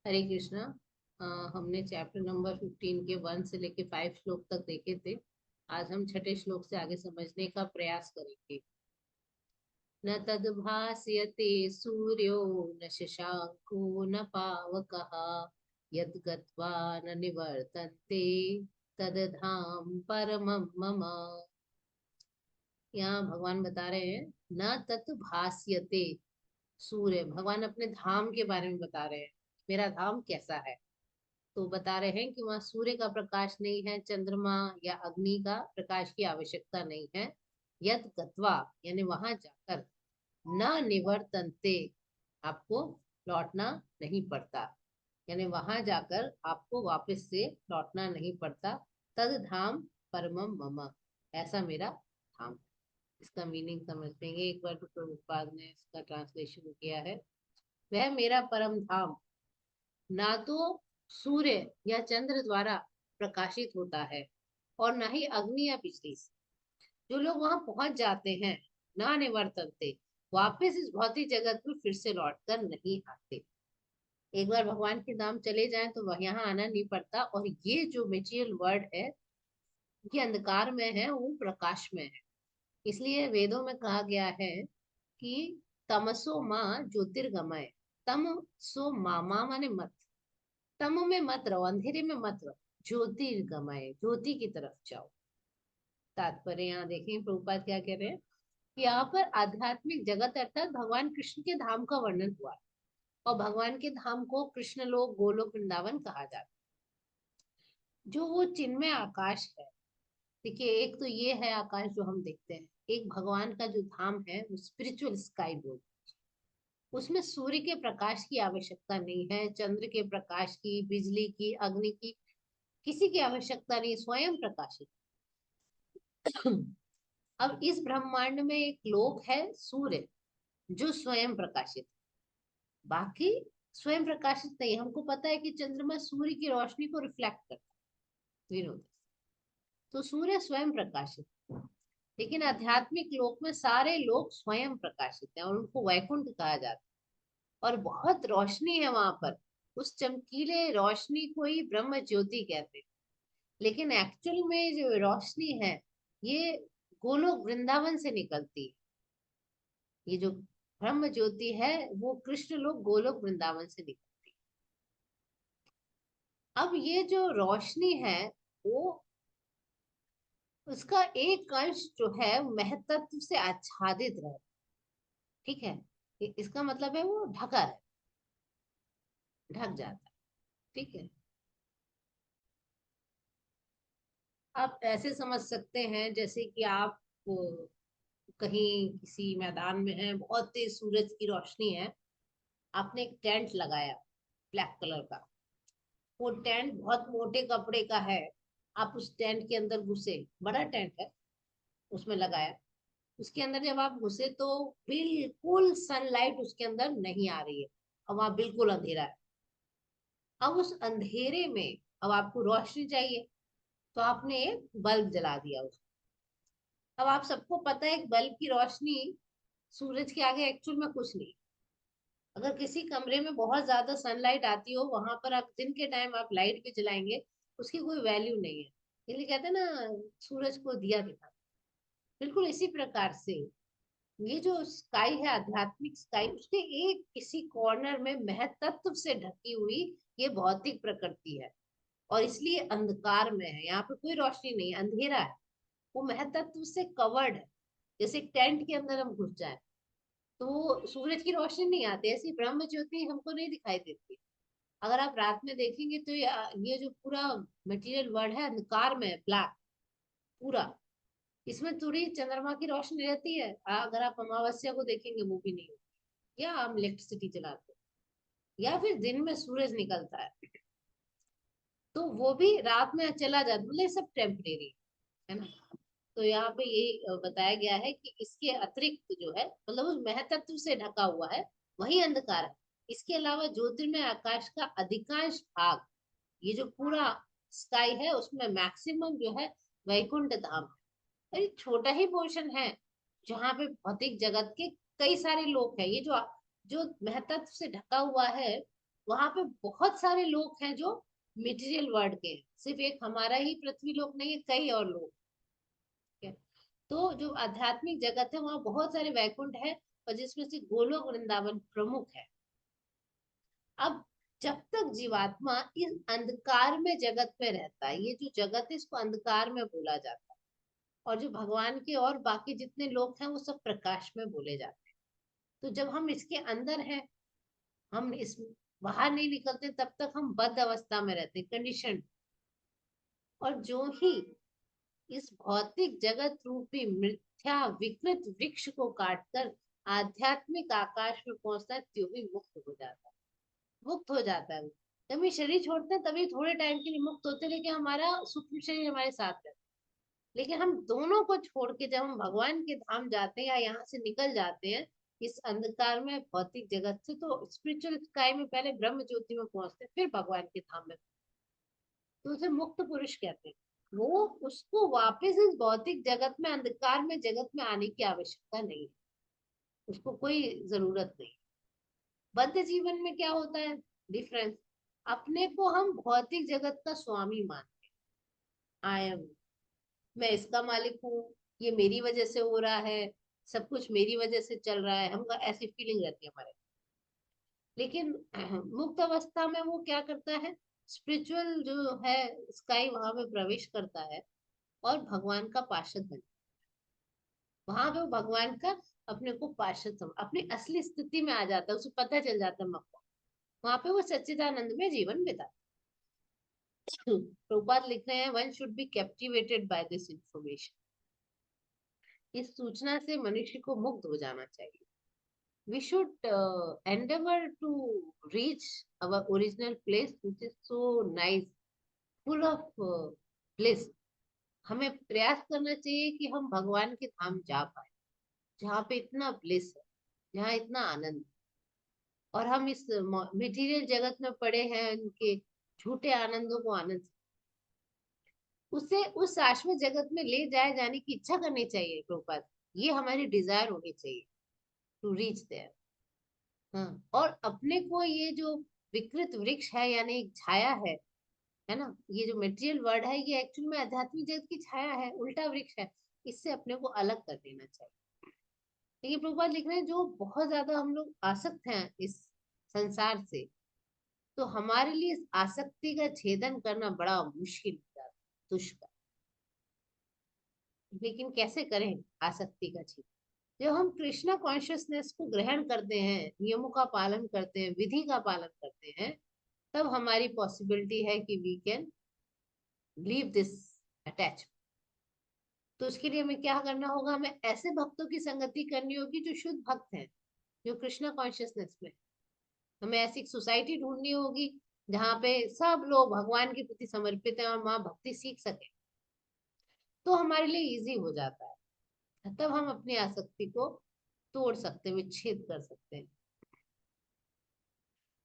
हरे कृष्णा। हमने chapter number 15 के 1 से लेके 5 श्लोक तक देखे थे। आज हम छठे श्लोक से आगे समझने का प्रयास करेंगे। न तद्भास्यते सूर्यो न शशांको न पावकः यद् गत्वा न निवर्तन्ते तदधाम परमं मम। यहाँ भगवान बता रहे हैं न तत् भास्यते सूर्य। भगवान अपने धाम के बारे में बता रहे हैं, मेरा धाम कैसा है। तो बता रहे हैं कि वहां सूर्य का प्रकाश नहीं है, चंद्रमा या अग्नि का प्रकाश की आवश्यकता नहीं है। यद गत्वा यानी वहां जाकर, न निवर्तन्ते आपको लौटना नहीं पड़ता, यानी वहां जाकर आपको वापस से लौटना नहीं पड़ता। तद धाम परमम मम, ऐसा मेरा धाम है। इसका मीनिंग समझ लेंगे एक बार। तो प्रभुपाद ने इसका ट्रांसलेशन किया है, वह मेरा परम धाम ना तो सूर्य या चंद्र द्वारा प्रकाशित होता है और ना ही अग्नि या बिजली से। जो लोग वहां पहुंच जाते हैं, ना निवर्तनते, वापस इस भौतिक जगत में फिर से लौट कर नहीं आते। एक बार भगवान के धाम चले जाएं तो वह यहाँ आना नहीं पड़ता। और ये जो मेटीरियल वर्ल्ड है, ये अंधकार में है, वो प्रकाश में है। इसलिए वेदों में कहा गया है कि तमसो माँ ज्योतिर्गमय। तम सो मामा माने मत, तम में मत रहो, अंधेरे में मत रहो, ज्योतिर्गमय ज्योति की तरफ जाओ। तात्पर्य यहाँ देखें प्रभुपाद क्या कह रहे हैं। यहाँ पर आध्यात्मिक जगत अर्थात भगवान कृष्ण के धाम का वर्णन हुआ है। और भगवान के धाम को कृष्ण लोक गोलोक वृंदावन कहा जाता है। जो वो चिन्मय आकाश है, देखिए एक तो ये है आकाश जो हम देखते हैं, एक भगवान का जो धाम है वो स्पिरिचुअल स्काई बोल, उसमें सूर्य के प्रकाश की आवश्यकता नहीं है, चंद्र के प्रकाश की, बिजली की, अग्नि की, किसी की आवश्यकता नहीं, स्वयं प्रकाशित। अब इस ब्रह्मांड में एक लोक है सूर्य, जो स्वयं प्रकाशित। बाकी स्वयं प्रकाशित नहीं। हमको पता है कि चंद्रमा सूर्य की रोशनी को रिफ्लेक्ट करता है, विनोद। तो सूर्य स्वयं प्रकाशित, लेकिन आध्यात्मिक लोक में सारे लोग स्वयं प्रकाशित हैं और उनको वैकुंठ कहा जाता है। और बहुत रोशनी है वहां पर, उस चमकीले रोशनी को ही ब्रह्म ज्योति कहते हैं। लेकिन एक्चुअल में जो रोशनी है, ये गोलोक वृंदावन से निकलती है। ये जो ब्रह्म ज्योति है वो कृष्ण लोग गोलोक वृंदावन से निकलती है। अब ये जो रोशनी है, वो उसका एक अंश जो है महतत्व से आच्छादित रहे। ठीक है, इसका मतलब है वो ढका है, ढक जाता है। ठीक है, आप ऐसे समझ सकते हैं जैसे कि आप कहीं किसी मैदान में हैं, बहुत तेज सूरज की रोशनी है, आपने एक टेंट लगाया ब्लैक कलर का। वो टेंट बहुत मोटे कपड़े का है। आप उस टेंट के अंदर घुसे, बड़ा टेंट है, उसमें लगाया। उसके अंदर जब आप घुसे तो बिल्कुल सनलाइट उसके अंदर नहीं आ रही है और वहां बिल्कुल अंधेरा है। अब उस अंधेरे में अब आपको रोशनी चाहिए, तो आपने एक बल्ब जला दिया उसको। अब आप सबको पता है एक बल्ब की रोशनी सूरज के आगे एक्चुअल में कुछ नहीं। अगर किसी कमरे में बहुत ज्यादा सनलाइट आती हो, वहां पर आप दिन के टाइम आप लाइट भी जलाएंगे, उसकी कोई वैल्यू नहीं है। इसलिए कहते हैं ना, सूरज को दिया दिखा। बिल्कुल इसी प्रकार से ये जो स्काई है, आध्यात्मिक स्काई, उसके एक किसी कॉर्नर में महतत्व से ढकी हुई ये भौतिक प्रकृति है। और इसलिए अंधकार में है, यहाँ पे कोई रोशनी नहीं है, अंधेरा है। वो महतत्व से कवर्ड है। जैसे टेंट के अंदर हम घुस जाए तो सूरज की रोशनी नहीं आती, ऐसी ब्रह्म ज्योति हमको नहीं दिखाई देती। अगर आप रात में देखेंगे तो ये जो पूरा मटेरियल वर्ल्ड है अंधकार में, ब्लैक पूरा। इसमें थोड़ी चंद्रमा की रोशनी रहती है। अगर आप अमावस्या को देखेंगे वो भी नहीं होती, या हम इलेक्ट्रिसिटी चलाते हैं, या फिर दिन में सूरज निकलता है तो वो भी रात में चला जाता है। मतलब ये सब टेम्परेरी है ना। तो यहाँ पे ये बताया गया है कि इसके अतिरिक्त जो है, मतलब उस महतत्व से ढका हुआ है, वही अंधकार है। इसके अलावा ज्योतिर्मय आकाश का अधिकांश भाग, ये जो पूरा स्काई है, उसमें मैक्सिमम जो है वैकुंठ धाम है। ये छोटा ही पोर्शन है जहाँ पे भौतिक जगत के कई सारे लोग हैं। ये जो जो महतत्व से ढका हुआ है, वहां पे बहुत सारे लोग हैं जो मटेरियल वर्ल्ड के हैं, सिर्फ एक हमारा ही पृथ्वी लोक नहीं है, कई और लोग हैं। तो जो आध्यात्मिक जगत है वहाँ बहुत सारे वैकुंठ है, और जिसमें से गोलोक वृंदावन प्रमुख है। अब जब तक जीवात्मा इस अंधकार में जगत में रहता है, ये जो जगत है इसको अंधकार में बोला जाता है, और जो भगवान के और बाकी जितने लोग हैं वो सब प्रकाश में बोले जाते हैं। तो जब हम इसके अंदर हैं, हम इस बाहर नहीं निकलते, तब तक हम बद्ध अवस्था में रहते हैं, कंडीशन। और जो ही इस भौतिक जगत रूपी मिथ्या विकृत वृक्ष को काटकर आध्यात्मिक आकाश में पहुंचता है, त्यों ही मुक्त हो जाता है, मुक्त हो जाता है वो। जब ये शरीर छोड़ते हैं तभी थोड़े टाइम के लिए मुक्त होते हैं, लेकिन हमारा सूक्ष्म शरीर हमारे साथ रहता है। लेकिन हम दोनों को छोड़ के जब हम भगवान के धाम जाते हैं या यहाँ से निकल जाते हैं इस अंधकार में भौतिक जगत से, तो स्पिरिचुअल स्काई में पहले ब्रह्म ज्योति में पहुंचते हैं, फिर भगवान के धाम में। तो उसे मुक्त पुरुष कहते हैं। वो उसको वापस इस भौतिक जगत में अंधकार में जगत में आने की आवश्यकता नहीं है, उसको कोई जरूरत नहीं। बद्ध जीवन में क्या होता है डिफरेंस, अपने को हम भौतिक जगत का स्वामी मानते हैं। आई एम, मैं इसका मालिक हूँ, ये मेरी वजह से हो रहा है, सब कुछ मेरी वजह से चल रहा है, हमको ऐसी फीलिंग रहती है हमारे। लेकिन मुक्त अवस्था में वो क्या करता है, स्पिरिचुअल जो है स्काई वहां पे प्रवेश करता है और भगवान का पार्षद बन, वहां पे वो भगवान का अपने को पार्षद अपनी असली स्थिति में आ जाता है, उसे पता चल जाता है मक्का। वहां पे वो सच्चिदानंद में जीवन बिता। प्रभुपाद लिख रहे हैं, one should be captivated by this information. इस सूचना से मनुष्य को मुक्त हो जाना चाहिए। We should endeavor to reach our original place, which is so nice, full of bliss. हमें प्रयास करना चाहिए कि हम भगवान के धाम जा पाए, जहाँ पे इतना ब्लिस है, जहाँ इतना आनंद है। और हम इस मटेरियल जगत में पड़े हैं उनके झूठे आनंदों को आनंद, उसे उस शाश्वत जगत में ले जाए जाने की इच्छा करनी चाहिए प्रभुपाद। ये हमारी डिजायर होनी चाहिए टू रीच देयर। हाँ, और अपने को ये जो विकृत वृक्ष है यानी एक छाया है ना, ये जो मेटेरियल वर्ड है ये एक्चुअल में आध्यात्मिक जगत की छाया है, उल्टा वृक्ष है, इससे अपने को अलग कर देना चाहिए। लेकिन प्रभुपाद लिख रहे हैं जो बहुत ज्यादा हम लोग आसक्त हैं इस संसार से, तो हमारे लिए इस आसक्ति का छेदन करना बड़ा मुश्किल हो जाता है, दुष्कर। लेकिन कैसे करें आसक्ति का छेदन, जब हम कृष्णा कॉन्शियसनेस को ग्रहण करते हैं, नियमों का पालन करते हैं, विधि का पालन करते हैं, तब हमारी पॉसिबिलिटी है कि we can leave this attachment. तो उसके लिए हमें क्या करना होगा, हमें ऐसे भक्तों की संगति करनी होगी जो शुद्ध भक्त हैं, जो कृष्णा कॉन्शियसनेस में। हमें ऐसी सोसाइटी ढूंढनी होगी जहाँ पे सब लोग भगवान के प्रति समर्पित हैं और वहां भक्ति सीख सके, तो हमारे लिए इजी हो जाता है। तब हम अपनी आसक्ति को तोड़ सकते हैं, विच्छेद कर सकते हैं।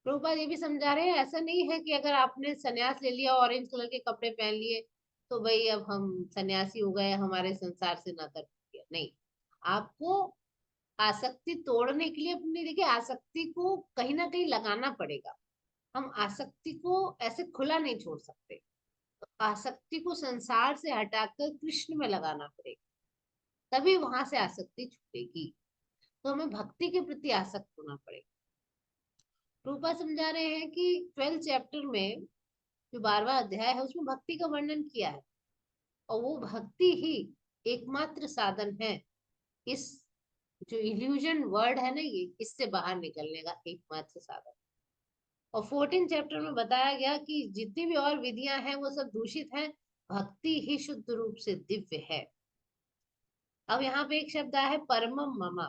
प्रभुपाद ये भी समझा रहे हैं, ऐसा नहीं है कि अगर आपने सन्यास ले लिया, ऑरेंज कलर के कपड़े पहन लिए, तो भाई अब हम सन्यासी हो गए, हमारे संसार से नाता टूट गया, नहीं। आपको आसक्ति तोड़ने के लिए अपनी, देखिए आसक्ति को कहीं ना कहीं लगाना पड़ेगा। हम आसक्ति को ऐसे खुला नहीं छोड़ सकते, तो आसक्ति को संसार से हटाकर कृष्ण में लगाना पड़ेगा, तभी वहां से आसक्ति छूटेगी। तो हमें भक्ति के प्रति आसक्त होना पड़ेगा। रूपा समझा रहे हैं कि 12th चैप्टर में जो 12वां अध्याय है उसमें भक्ति का वर्णन किया है, और वो भक्ति ही एकमात्र साधन है इस जो इल्यूजन वर्ड है ना, ये इससे बाहर निकलने का एकमात्र साधन। और 14 चैप्टर में बताया गया कि जितनी भी और विधियां हैं वो सब दूषित हैं, भक्ति ही शुद्ध रूप से दिव्य है। अब यहाँ पे एक शब्द आया है परमम ममा,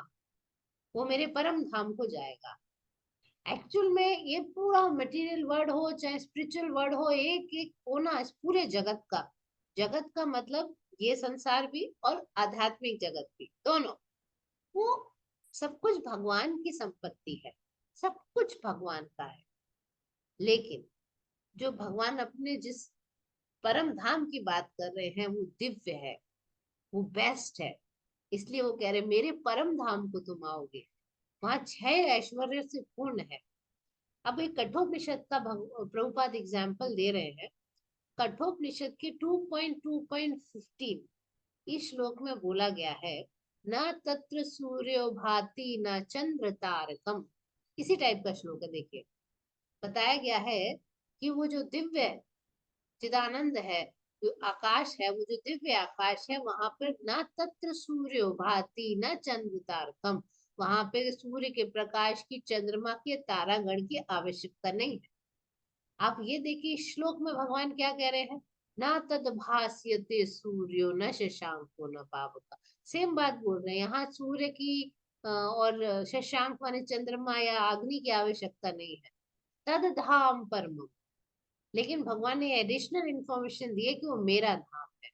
वो मेरे परम धाम को जाएगा। एक्चुअल में ये पूरा मटेरियल वर्ड हो चाहे स्पिरिचुअल वर्ड हो, एक एक कोना इस पूरे जगत का, जगत का मतलब ये संसार भी और आध्यात्मिक जगत भी, दोनों, वो सब कुछ भगवान की संपत्ति है, सब कुछ भगवान का है। लेकिन जो भगवान अपने जिस परम धाम की बात कर रहे हैं वो दिव्य है, वो बेस्ट है। इसलिए वो कह रहे मेरे परम धाम को तुम आओगे, वहां 6 ऐश्वर्य से पूर्ण है। अब एक कठोपनिषद का प्रभुपाद एग्जाम्पल दे रहे हैं। कठोपनिषद के 2.2.15 इस श्लोक में बोला गया है, न तत्र सूर्यो भाति न चंद्र तारकम। इसी टाइप का श्लोक है। देखिए, बताया गया है कि वो जो दिव्य चिदानंद है, जो आकाश है, वो जो दिव्य आकाश है, वहां पर न तत्र सूर्यो भाति न चंद्र तारकम, वहां पे सूर्य के प्रकाश की, चंद्रमा के, तारागण की आवश्यकता नहीं है। आप ये देखिए, श्लोक में भगवान क्या कह रहे हैं, ना तद भास्यते सूर्यो न शशांको न पावक। सेम बात बोल रहे हैं यहाँ। सूर्य की और शशांक माने चंद्रमा या अग्नि की आवश्यकता नहीं है। तद धाम परम। लेकिन भगवान ने एडिशनल इंफॉर्मेशन दी है कि वो मेरा धाम है,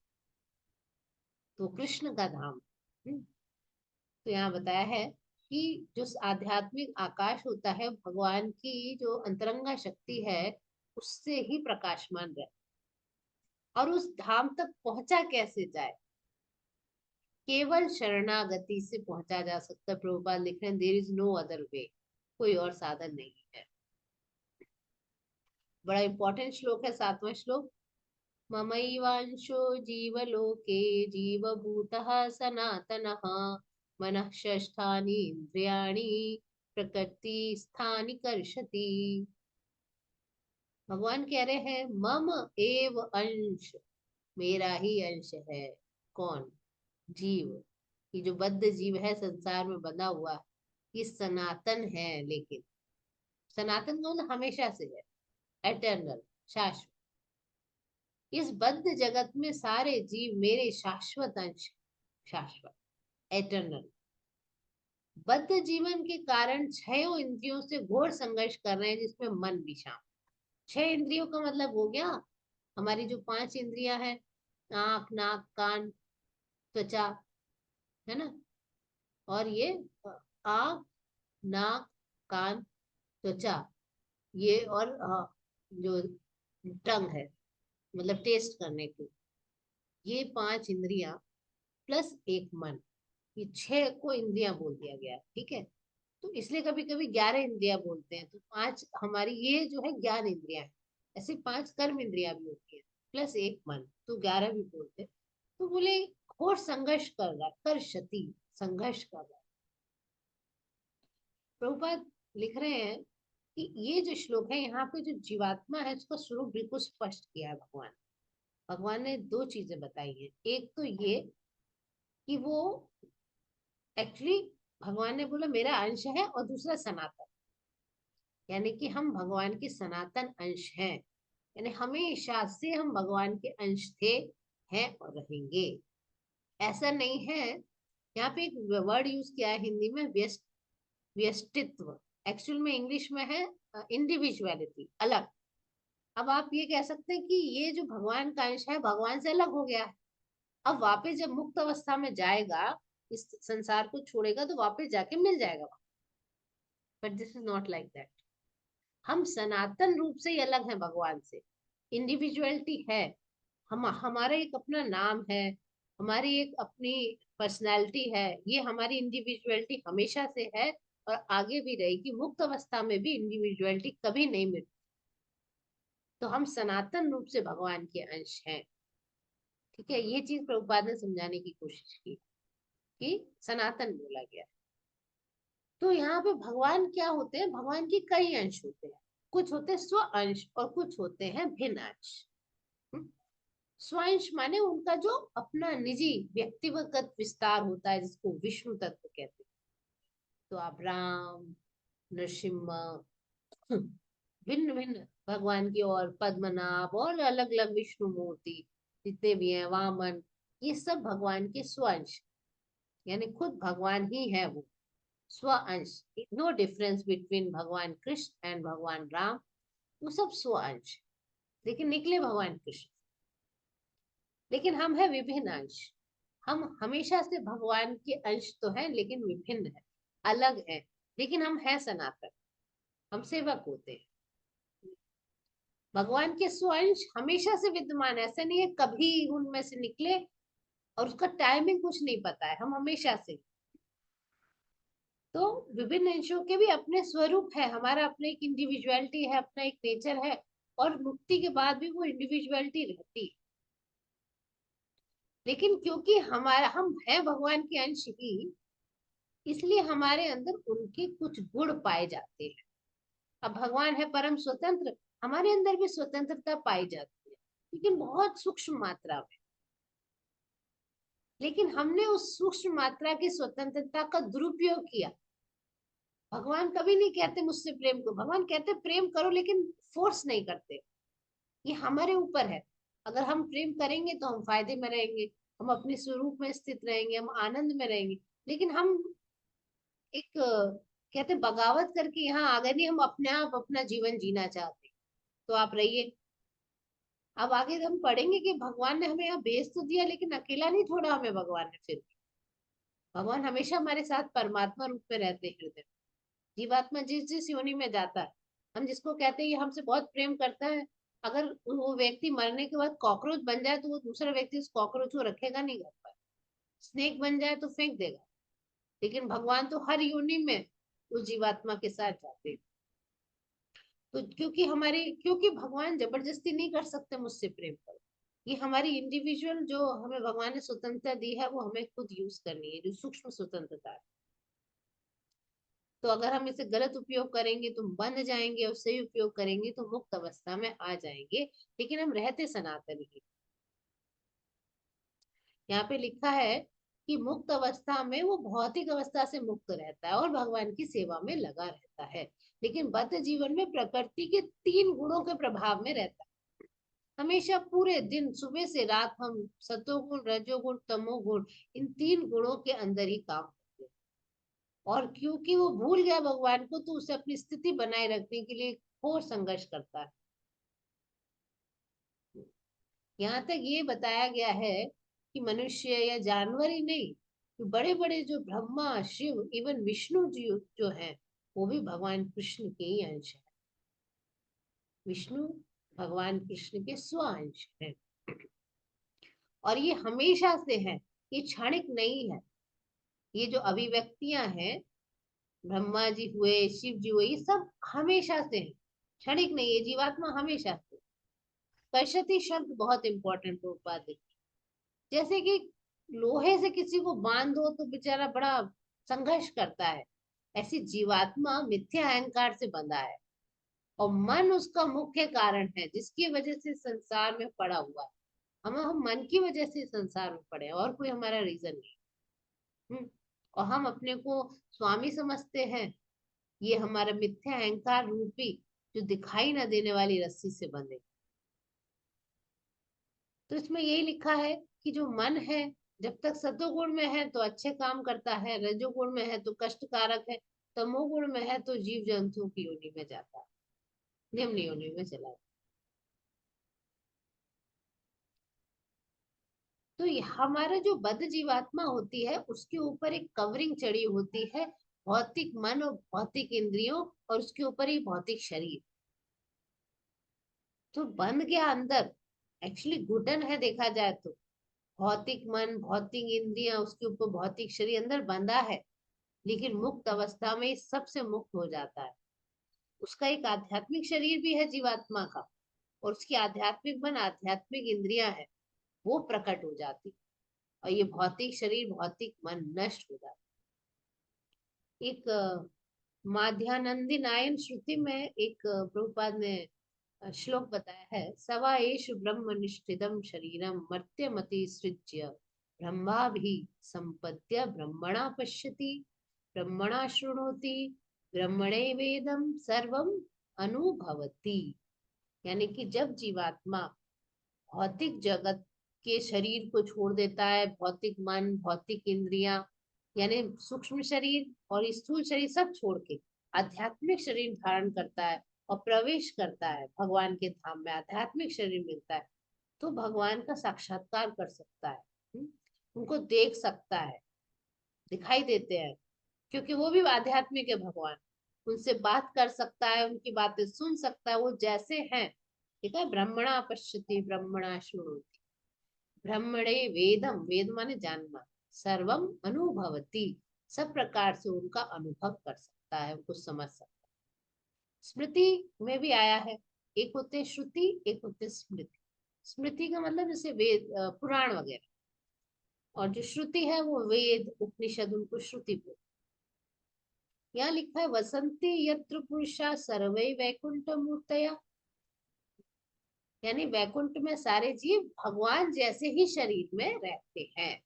तो कृष्ण का धाम। तो यहाँ बताया है कि जो आध्यात्मिक आकाश होता है, भगवान की जो अंतरंगा शक्ति है, उससे ही प्रकाशमान रहे। और उस धाम तक पहुंचा कैसे जाए? केवल शरणागति से पहुंचा जा सकता है। प्रभुपाद लिख रहे हैं, there is no other way, कोई और साधन नहीं है। बड़ा इंपॉर्टेंट श्लोक है 7वां श्लोक। ममैवांशो जीवलोके जीवभूतः सनातनः मनः षष्ठानि इंद्रियाणि प्रकृति स्थानि कर्षति। भगवान कह रहे हैं, मम एव अंश, मेरा ही अंश है। कौन? जीव। ये जो बद्ध जीव है, संसार में बंधा हुआ, ये सनातन है। लेकिन सनातन कौन? हमेशा से है, एटर्नल, शाश्वत। इस बद्ध जगत में सारे जीव मेरे शाश्वत अंश, शाश्वत, एटर्नल। बद्ध जीवन के कारण 6 इंद्रियों से घोर संघर्ष कर रहे हैं, जिसमें मन भी शामिल। 6 इंद्रियों का मतलब हो गया हमारी जो 5 इंद्रियां हैं, आंख, नाक, कान, त्वचा, है ना। और ये आंख, नाक, कान, त्वचा, ये और जो टंग है, मतलब टेस्ट करने की, ये 5 इंद्रियां प्लस एक मन, ये 6 को इंद्रियां बोल दिया गया है। ठीक है। तो इसलिए कभी कभी 11 इंद्रियां बोलते हैं। तो 5 हमारी ये जो है ज्ञान इंद्रियां है। ऐसे 5 कर्म इंद्रियां भी होती है, प्लस एक मन, तो 11 भी बोलते हैं। तो बोले घोर संघर्ष कर रहा है, कर क्षति, संघर्ष कर रहा है। प्रभुपाद लिख रहे हैं कि ये जो श्लोक है, यहाँ पे जो जीवात्मा है, उसका स्वरूप बिल्कुल स्पष्ट किया है भगवान। भगवान ने 2 चीजें बताई है। एक तो ये कि वो एक्चुअली, भगवान ने बोला मेरा अंश है, और दूसरा सनातन, यानी कि हम भगवान के सनातन अंश हैं। यानी हमेशा से हम भगवान के अंश थे, हैं और रहेंगे। ऐसा नहीं है। यहाँ पे एक वर्ड यूज किया है हिंदी में, व्यष्टित्व। एक्चुअल में इंग्लिश में है इंडिविजुअलिटी, अलग। अब आप ये कह सकते हैं कि ये जो भगवान का अंश है, भगवान से अलग हो गया है। अब वापस जब मुक्त अवस्था में जाएगा, इस संसार को छोड़ेगा, तो वापस जाके मिल जाएगा। But this is not like that. हम सनातन रूप से ही अलग हैं भगवान से। इंडिविजुअलिटी है, हम, हमारा एक अपना नाम है, हमारी एक अपनी पर्सनालिटी है। ये हमारी इंडिविजुअलिटी हमेशा से है, और आगे भी रहेगी। मुक्त अवस्था में भी इंडिविजुअलिटी कभी नहीं मिलती। तो हम सनातन रूप से भगवान के अंश हैं। ठीक है। ये चीज प्रभुपाद ने समझाने की कोशिश की कि सनातन बोला गया। तो यहाँ पे भगवान क्या होते हैं? भगवान के कई अंश होते हैं। कुछ होते हैं स्व अंश, और कुछ होते हैं भिन्न अंश। स्वांश माने उनका जो अपना निजी व्यक्तिगत विस्तार होता है, जिसको विष्णु तत्व कहते हैं। तो आप राम, नरसिम्हा, भिन्न भिन्न भगवान की, और पद्मनाभ, और अलग अलग विष्णु मूर्ति जितने भी हैं, वामन, ये सब भगवान के स्वांश, यानी खुद भगवान ही है वो। स्व अंश, नो डिफरेंस बिटवीन भगवान कृष्ण एंड भगवान राम, वो सब स्व अंश, लेकिन निकले भगवान कृष्ण। लेकिन हम है विभिन्न अंश। हम हमेशा से भगवान के अंश तो हैं, लेकिन विभिन्न है, अलग है। लेकिन हम है सनातन, हम सेवक होते हैं। भगवान के स्वंश हमेशा से विद्यमान है, ऐसा नहीं है कभी उनमें से निकले, और उसका टाइमिंग कुछ नहीं पता है। हम हमेशा से, तो विभिन्न अंशों के भी अपने स्वरूप है, हमारा अपना एक इंडिविजुअलिटी है, अपना एक नेचर है, और मुक्ति के बाद भी वो इंडिविजुअलिटी रहती है। लेकिन क्योंकि हमारा हम हैं भगवान के अंश ही, इसलिए हमारे अंदर उनके कुछ गुण पाए जाते हैं। अब भगवान है परम स्वतंत्र, हमारे अंदर भी स्वतंत्रता पाई जाती है, लेकिन बहुत सूक्ष्म मात्रा में। लेकिन हमने उस सूक्ष्म मात्रा की स्वतंत्रता का दुरुपयोग किया। भगवान कभी नहीं कहते मुझसे प्रेम करो, भगवान कहते प्रेम करो लेकिन फोर्स नहीं करते। ये हमारे ऊपर है। अगर हम प्रेम करेंगे तो हम फायदे में रहेंगे, हम अपने स्वरूप में स्थित रहेंगे, हम आनंद में रहेंगे। लेकिन हम एक कहते बगावत करके यहाँ आ गए, नहीं हम अपने आप अपना जीवन जीना चाहते, तो आप रहिए। अब आगे हम पढ़ेंगे कि भगवान ने हमें यहाँ भेज तो दिया, लेकिन अकेला नहीं छोड़ा हमें भगवान ने। फिर भगवान हमेशा हमारे साथ परमात्मा रूप में रहते हैं हृदय। जीवात्मा जिस जिस योनि में जाता है, हम जिसको कहते हैं ये हमसे बहुत प्रेम करता है, अगर वो व्यक्ति मरने के बाद कॉकरोच बन जाए तो वो दूसरा व्यक्ति उस कॉकरोच को रखेगा नहीं घर पर। स्नेक बन जाए तो फेंक देगा। लेकिन भगवान तो हर योनि में उस जीवात्मा के साथ जाते हैं। तो क्योंकि भगवान जबरदस्ती नहीं कर सकते मुझसे प्रेम करो। ये हमारी इंडिविजुअल जो हमें भगवान ने स्वतंत्रता दी है, वो हमें खुद यूज करनी है, जो सूक्ष्म स्वतंत्रता है। तो अगर हम इसे गलत उपयोग करेंगे तो बंध जाएंगे, और सही उपयोग करेंगे तो मुक्त अवस्था में आ जाएंगे। लेकिन हम रहते सनातन ही। यहाँ पे लिखा है कि मुक्त अवस्था में वो भौतिक अवस्था से मुक्त रहता है और भगवान की सेवा में लगा रहता है। लेकिन बद्ध जीवन में प्रकृति के 3 गुणों के प्रभाव में रहता है। हमेशा पूरे दिन सुबह से रात हम सतोगुण रजोगुण तमोगुण, इन 3 गुणों के अंदर ही काम करते हैं। और क्योंकि वो भूल गया भगवान को, तो उसे अपनी स्थिति बनाए रखने के लिए घोर संघर्ष करता है। यहाँ तक ये बताया गया है कि मनुष्य या जानवर ही नहीं, तो बड़े बड़े जो ब्रह्मा शिव इवन विष्णु जी जो है, वो भी भगवान कृष्ण के ही अंश है। विष्णु भगवान कृष्ण के स्व अंश है। और ये हमेशा से है, ये क्षणिक नहीं है। ये जो अभिव्यक्तियां हैं, ब्रह्मा जी हुए शिव जी हुए, ये सब हमेशा से है, क्षणिक नहीं है। जीवात्मा हमेशा से। कर्षति शब्द बहुत इंपॉर्टेंट बात है। जैसे कि लोहे से किसी को बांध दो तो बेचारा बड़ा संघर्ष करता है, ऐसी जीवात्मा मिथ्या अहंकार से बंधा है। और मन उसका मुख्य कारण है, जिसकी वजह से संसार में पड़ा हुआ है। हम मन की वजह से संसार में पड़े हैं, और कोई हमारा रीजन नहीं। और हम अपने को स्वामी समझते हैं। ये हमारा मिथ्या अहंकार रूपी जो दिखाई ना देने वाली रस्सी से बंधे। तो इसमें यही लिखा है कि जो मन है, जब तक सतोगुण में है तो अच्छे काम करता है, रजोगुण में है तो कष्टकारक है, तमोगुण में है तो जीव जंतुओं की योनि में जाता है, निम्न योनि में चला जाता। तो हमारा जो बद्ध जीवात्मा होती है, उसके ऊपर एक कवरिंग चढ़ी होती है, भौतिक मन और भौतिक इंद्रियों, और उसके ऊपर ही भौतिक शरीर। तो बंध गया अंदर, एक्चुअली घुटन है देखा जाए तो। भौतिक मन भौतिक इंद्रियां, उसके ऊपर भौतिक शरीर अंदर बंधा है। लेकिन मुक्त अवस्था में इस सबसे मुक्त हो जाता है। उसका एक आध्यात्मिक शरीर भी है जीवात्मा का, और उसकी आध्यात्मिक मन आध्यात्मिक इंद्रियां है, वो प्रकट हो जाती। और ये भौतिक शरीर भौतिक मन नष्ट हो जाता। एक माध्यानंदी नायन श्रुति में एक प्रभुपाद ने श्लोक बताया है, सवा एषु ब्रह्म निष्ठितम शरीरम मर्त्यमति सृज्य ब्रह्मा भी संपद्य ब्रह्मणा पश्यति ब्रह्मणा शृणोति ब्रह्मणे वेदम सर्वम अनुभवति। यानी कि जब जीवात्मा भौतिक जगत के शरीर को छोड़ देता है, भौतिक मन भौतिक इंद्रियां, यानी सूक्ष्म शरीर और स्थूल शरीर सब छोड़ के आध्यात्मिक शरीर धारण करता है और प्रवेश करता है भगवान के धाम में, आध्यात्मिक शरीर मिलता है, तो भगवान का साक्षात्कार कर सकता है। उनको देख सकता है, दिखाई देते हैं, क्योंकि वो भी आध्यात्मिक है भगवान। उनसे बात कर सकता है, उनकी बातें सुन सकता है, वो जैसे हैं। ठीक है, ब्रह्मणा पश्यति ब्रह्मणा शृणोति ब्रह्मणे वेदम, वेद माने जानना, सर्वम अनुभवती, सब प्रकार से उनका अनुभव कर सकता है, उनको समझ सकता है। स्मृति में भी आया है, एक होते हैं श्रुति, एक होते हैं स्मृति। स्मृति का मतलब जैसे वेद, पुराण वगैरह, और जो श्रुति है वो वेद उपनिषद, उनको श्रुति बोलते हैं। यहाँ लिखा है वसंती यत्र पुरुषा सर्वै वैकुंठ मूर्तया, यानी वैकुंठ में सारे जीव भगवान जैसे ही शरीर में रहते हैं।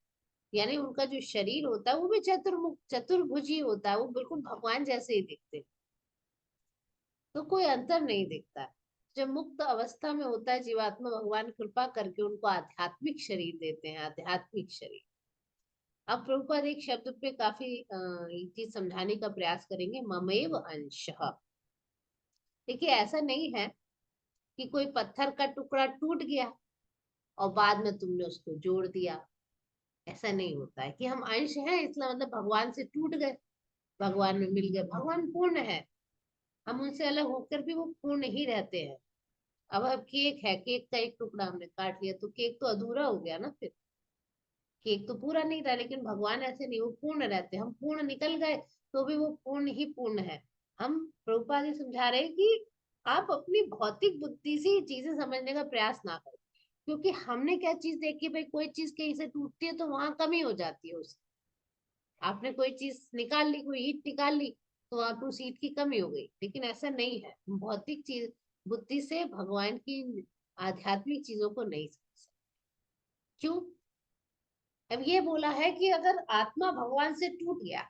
यानी उनका जो शरीर होता है वो भी चतुर्मुख चतुर्भुजी होता है, वो बिल्कुल भगवान जैसे ही दिखते हैं, तो कोई अंतर नहीं दिखता है। जब मुक्त अवस्था में होता है जीवात्मा, भगवान कृपा करके उनको आध्यात्मिक शरीर देते हैं, आध्यात्मिक शरीर। अब प्रभुपाद एक शब्द पे काफी ये चीज समझाने का प्रयास करेंगे, ममेव अंशः। देखिए ऐसा नहीं है कि कोई पत्थर का टुकड़ा टूट गया और बाद में तुमने उसको जोड़ दिया। ऐसा नहीं होता है कि हम अंश हैं इसलिए मतलब भगवान से टूट गए, भगवान में मिल गए। भगवान पूर्ण है, हम उनसे अलग होकर भी वो पूर्ण ही रहते हैं। अब केक है, केक का एक टुकड़ा हमने काट लिया तो केक तो अधूरा हो गया ना, फिर केक तो पूरा नहीं था। लेकिन भगवान ऐसे नहीं, वो पूर्ण रहते हैं। हम पूर्ण निकल गए तो भी वो पूर्ण ही पूर्ण है। हम प्रभुपाद जी समझा रहे हैं कि आप अपनी भौतिक बुद्धि से चीजें समझने का प्रयास ना करें, क्योंकि हमने क्या चीज देखी, भाई कोई चीज कहीं से टूटती है तो वहां कमी हो जाती है उसकी। आपने कोई चीज निकाल ली, कोई ईंट निकाल ली, तो वहां पर उस ईंट की कमी हो गई। लेकिन ऐसा नहीं है, हम भौतिक चीज बुद्धि से भगवान की आध्यात्मिक चीजों को नहीं समझ सकते। क्यों? अब ये बोला है कि अगर आत्मा भगवान से टूट गया,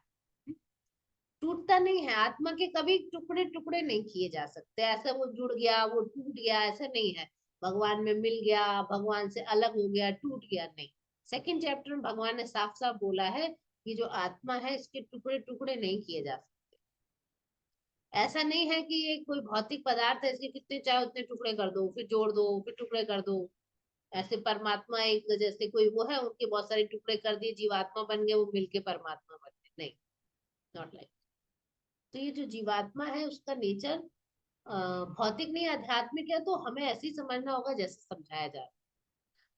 टूटता नहीं है, आत्मा के कभी टुकड़े टुकड़े नहीं किए जा सकते। ऐसा वो जुड़ गया, वो टूट गया, ऐसा नहीं है। भगवान में मिल गया, भगवान से अलग हो गया, टूट गया, नहीं। सेकंड चैप्टर में भगवान ने साफ साफ बोला है कि जो आत्मा है इसके टुकड़े टुकड़े नहीं किए जा सकते। ऐसा नहीं है कि ये कोई भौतिक पदार्थ है, इसके कितने चाहे उतने टुकड़े कर दो, फिर जोड़ दो, फिर टुकड़े कर दो। ऐसे परमात्मा एक जैसे कोई वो है, उनके बहुत सारे टुकड़े कर दिए, जीवात्मा बन गए, वो मिलके परमात्मा बन गए, नहीं। Not like. तो ये जो जीवात्मा है उसका नेचर भौतिक नहीं आध्यात्मिक है, तो हमें ऐसे ही समझना होगा जैसे समझाया जा रहा है।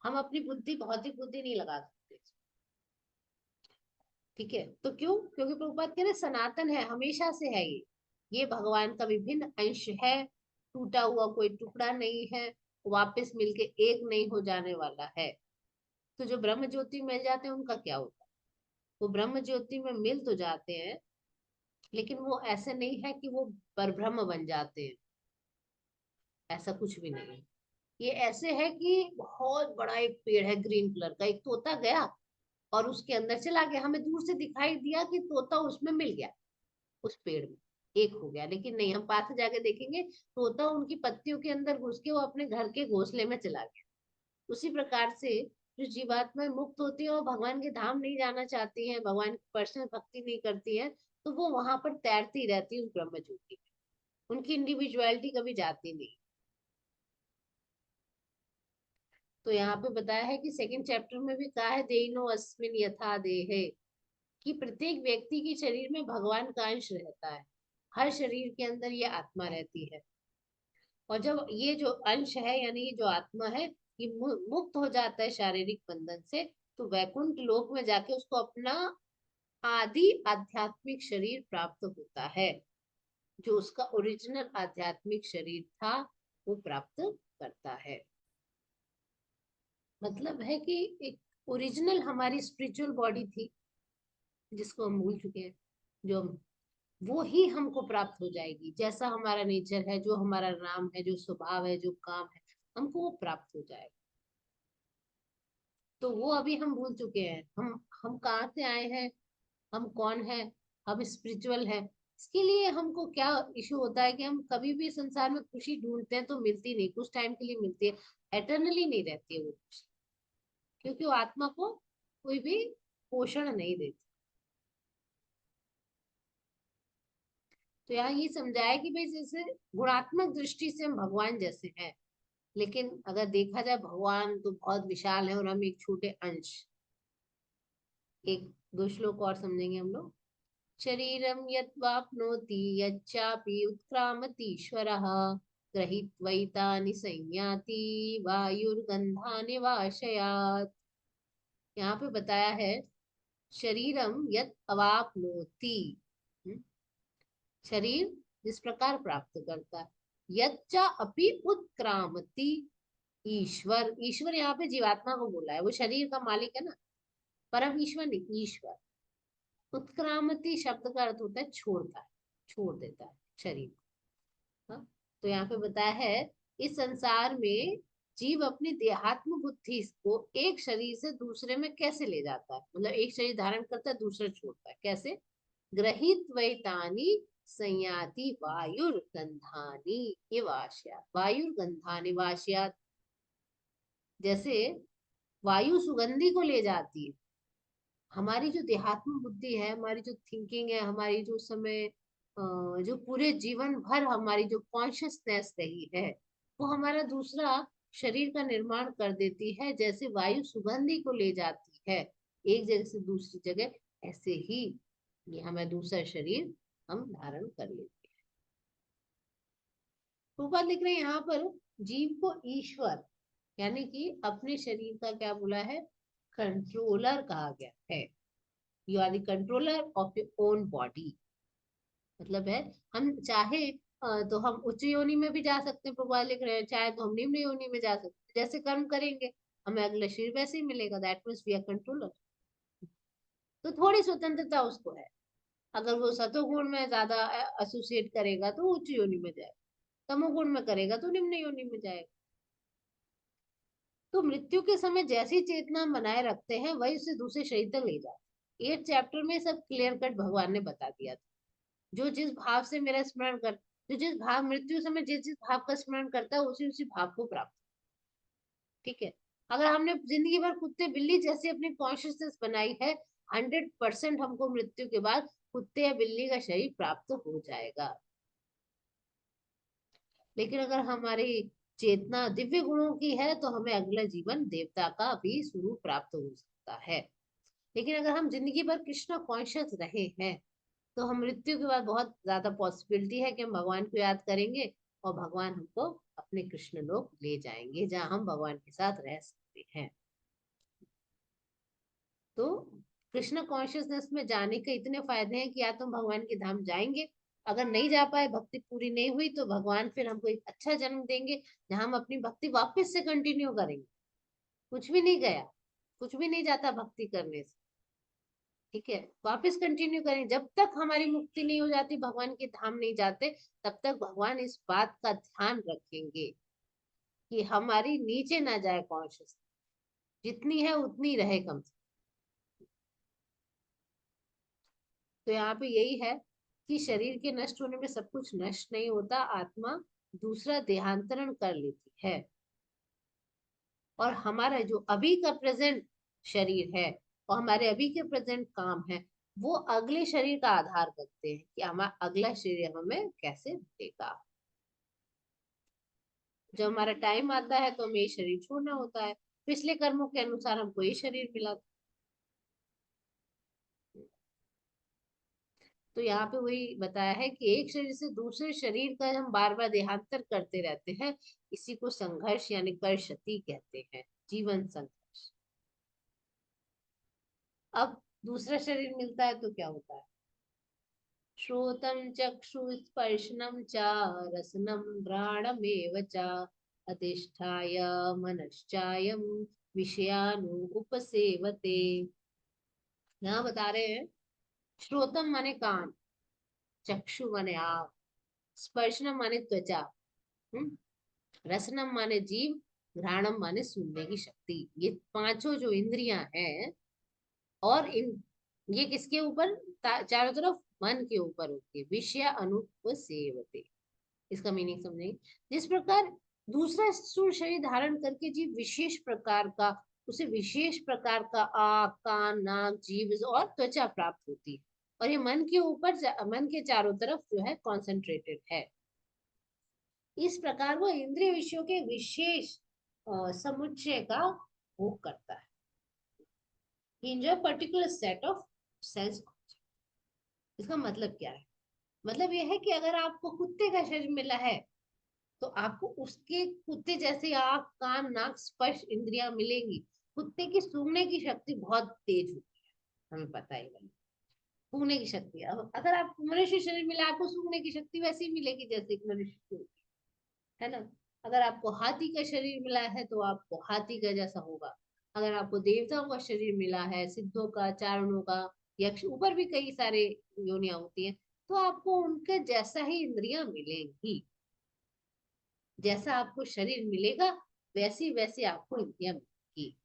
हम अपनी बुद्धि, भौतिक बुद्धि नहीं लगा सकते। ठीक है, तो क्यों? क्योंकि प्रभुपाद कह रहे सनातन है, हमेशा से है ये भगवान का विभिन्न अंश है, टूटा हुआ कोई टुकड़ा नहीं है, वापस मिलके एक नहीं हो जाने वाला है। तो जो ब्रह्म ज्योति मिल जाते हैं उनका क्या होता है? वो ब्रह्म ज्योति में मिल तो जाते हैं, लेकिन वो ऐसे नहीं है कि वो परब्रह्म बन जाते हैं। ऐसा कुछ भी नहीं है। ये ऐसे है कि बहुत बड़ा एक पेड़ है ग्रीन कलर का, एक तोता गया और उसके अंदर चला गया, हमें दूर से दिखाई दिया कि तोता उसमें मिल गया, उस पेड़ में एक हो गया। लेकिन नहीं, हम पास से जाके देखेंगे तोता उनकी पत्तियों के अंदर घुस के वो अपने घर के घोंसले में चला गया। उसी प्रकार से जो जीवात्मा मुक्त होती है और भगवान के धाम नहीं जाना चाहती है, भगवान की पर्सनल भक्ति नहीं करती है, तो वो वहां पर तैरती रहती है उस ब्रह्म ज्योति में। उनकी इंडिविजुअलिटी कभी जाती नहीं। तो यहाँ पे बताया है कि सेकंड चैप्टर में भी कहा है देहिनो अस्मिन यथा देहे, कि प्रत्येक व्यक्ति के शरीर में भगवान का अंश रहता है। हर शरीर के अंदर ये आत्मा रहती है। और जब ये जो अंश है यानी ये जो आत्मा है, ये मुक्त हो जाता है शारीरिक बंधन से, तो वैकुंठ लोक में जाके उसको अपना आदि आध्यात्मिक शरीर प्राप्त होता है। जो उसका ओरिजिनल आध्यात्मिक शरीर था वो प्राप्त करता है। मतलब है कि एक ओरिजिनल हमारी स्पिरिचुअल बॉडी थी जिसको हम भूल चुके हैं, जो वो ही हमको प्राप्त हो जाएगी। जैसा हमारा नेचर है, जो हमारा नाम है, जो स्वभाव है, जो काम है, हमको वो प्राप्त हो जाएगा। तो वो अभी हम भूल चुके हैं। हम कहाँ से आए हैं, हम कौन है, हम स्पिरिचुअल है। इसके लिए हमको क्या इशू होता है कि हम कभी भी संसार में खुशी ढूंढते हैं तो मिलती नहीं, कुछ टाइम के लिए मिलती है, एटर्नली नहीं रहती है वो खुशी। क्योंकि वो आत्मा को कोई भी पोषण नहीं देती। तो यहाँ ये समझाया कि भाई जैसे गुणात्मक दृष्टि से हम भगवान जैसे हैं, लेकिन अगर देखा जाए भगवान तो बहुत विशाल है और हम एक छोटे अंश। एक दो श्लोक और समझेंगे हम लोग। शरीरम यत्वाप्नोति यच्चापि उत्क्रामतीश्वरः गृहीत्वैतानि संयाति वायुर्गन्धानि वाशयात्। यहाँ पे बताया है शरीरम यत अवाप्नोति, हम्म, शरीर जिस प्रकार प्राप्त करता है, यच्चा अपि उत्क्रामति, ईश्वर, ईश्वर यहाँ पे जीवात्मा को बोला है, वो शरीर का मालिक है ना, परम ईश्वर नहीं, ईश्वर। उत्क्रामति शब्द का अर्थ होता है छोड़ता है, छोड़ देता है शरीर को। हाँ? तो यहाँ पे बताया है, इस संसार में जीव अपनी देहात्म बुद्धि को एक शरीर से दूसरे में कैसे ले जाता है, मतलब एक शरीर धारण करता है, दूसरा छोड़ता है, कैसे? ग्रहित वैतानी संयाति वायुर्गंधानि इवाश्या, वायुर्गंधानि वाश्या, जैसे वायु सुगंधि को ले जाती है, हमारी जो देहात्म बुद्धि है, हमारी जो थिंकिंग है, हमारी जो समय जो पूरे जीवन भर हमारी जो कॉन्शियसनेस रही है, वो हमारा दूसरा शरीर का निर्माण कर देती है, जैसे वायु सुगंधि को ले जाती है एक जगह से दूसरी जगह, ऐसे ही ये हमें दूसरा शरीर हम धारण कर लेते हैं। ऊपर लिख रहे हैं यहाँ पर, जीव को ईश्वर यानी कि अपने शरीर का क्या बोला है, कंट्रोलर कहा गया है। You are the controller of your own body, मतलब है हम चाहे तो हम उच्च योनि में भी जा सकते हैं, प्रभुपाद लिख रहे हैं, चाहे तो हम निम्न योनि में जा सकते हैं, जैसे कर्म करेंगे हमें अगला शरीर वैसे ही मिलेगा, that means we are controller. तो थोड़ी स्वतंत्रता उसको है, अगर वो सतोगुण में ज्यादा एसोसिएट करेगा तो उच्च योनि में जाएगा, तमोगुण में करेगा तो निम्न योनि में जाएगा। तो मृत्यु के समय जैसी चेतना बनाए रखते हैं वही उसे दूसरे शरीर तक ले जाते हैं। 8 चैप्टर में सब क्लियर कट भगवान ने बता दिया था। जो जिस भाव से मेरा स्मरण कर, जो जिस भाव, मृत्यु समय जिस जिस भाव का स्मरण करता है उसी उसी भाव को प्राप्त, ठीक है। अगर हमने जिंदगी भर कुत्ते बिल्ली जैसी अपनी कॉन्शियसनेस बनाई है, 100% हमको मृत्यु के बाद कुत्ते या बिल्ली का शरीर प्राप्त हो जाएगा। लेकिन अगर हमारी चेतना दिव्य गुणों की है तो हमें अगला जीवन देवता का भी स्वरूप प्राप्त हो सकता है। लेकिन अगर हम जिंदगी भर कृष्ण कॉन्शियस रहे हैं तो हम मृत्यु के बाद बहुत ज्यादा पॉसिबिलिटी है कि हम भगवान को याद करेंगे और भगवान हमको अपने कृष्ण लोक ले जाएंगे, जहां हम भगवान के साथ रह सकते हैं। तो कृष्ण कॉन्शियसनेस में जाने के इतने फायदे हैं कि या तो हम भगवान के धाम जाएंगे, अगर नहीं जा पाए, भक्ति पूरी नहीं हुई, तो भगवान फिर हमको एक अच्छा जन्म देंगे जहां हम अपनी भक्ति वापस से कंटिन्यू करेंगे। कुछ भी नहीं गया, कुछ भी नहीं जाता भक्ति करने से, ठीक है, वापस कंटिन्यू करें, जब तक हमारी मुक्ति नहीं हो जाती, भगवान के धाम नहीं जाते, तब तक भगवान इस बात का ध्यान रखेंगे कि हमारी नीचे ना जाए कॉन्शियस, जितनी है उतनी रहे कम से। तो यहाँ पे यही है कि शरीर के नष्ट होने में सब कुछ नष्ट नहीं होता, आत्मा दूसरा देहांतरण कर लेती है, और हमारा जो अभी का प्रेजेंट शरीर है और हमारे अभी के प्रेजेंट काम है, वो अगले शरीर का आधार करते हैं कि हमारा अगला शरीर हमें कैसे मिलेगा। जब हमारा टाइम आता है तो हमें ये शरीर छोड़ना होता है, पिछले कर्मों के अनुसार हमको ये शरीर मिला था। तो यहाँ पे वही बताया है कि एक शरीर से दूसरे शरीर का हम बार बार देहांतर करते रहते हैं, इसी को संघर्ष यानी कर्षति कहते हैं, जीवन संघर्ष। अब दूसरा शरीर मिलता है तो क्या होता है, श्रोतम चक्षु स्पर्शनम च रसनम घ्राणमेव च अधिष्ठाय मनश्चायम विषयानु उपसेवते। यहाँ बता रहे हैं, श्रोतम माने कान, चक्षु माने आँख, स्पर्शनम माने त्वचा, रसनम माने जीव, घ्राणम माने सुनने की शक्ति, ये पांचों जो इंद्रियां हैं, और इन ये किसके ऊपर, चारों तरफ मन के ऊपर होती है, विषय अनुपसेवते। इसका मीनिंग समझेंगे, जिस प्रकार दूसरा स्थूल शरीर धारण करके जीव विशेष प्रकार का, उसे विशेष प्रकार का आँख कान नाक जीभ और त्वचा प्राप्त होती है, और ये मन के ऊपर, मन के चारों तरफ जो है कॉन्सेंट्रेटेड है। इस प्रकार वो इंद्रिय विषयों के विशेष समुच्चय का भोग करता है। Enjoy particular set of sense. इसका मतलब क्या है, मतलब यह है कि अगर आपको कुत्ते का शरीर मिला है तो आपको उसके कुत्ते जैसे आँख कान नाक स्पर्श इंद्रियां मिलेंगी। कुत्ते की सूंघने की शक्ति बहुत तेज होती है, हमें पता ही नहीं। सूंघने की शक्ति, अब अगर आप मनुष्य शरीर मिला, आपको सूंघने की शक्ति वैसी ही मिलेगी जैसे एक मनुष्य को, है ना। अगर आपको हाथी का शरीर मिला है तो आपको हाथी का जैसा होगा। अगर आपको देवताओं का शरीर मिला है, सिद्धों का, चारणों का, यक्ष, ऊपर भी कई सारे योनियां होती हैं, तो आपको उनके जैसा ही इंद्रियां मिलेंगी। जैसा आपको शरीर मिलेगा वैसी वैसी आपको इंद्रियां मिलेंगी।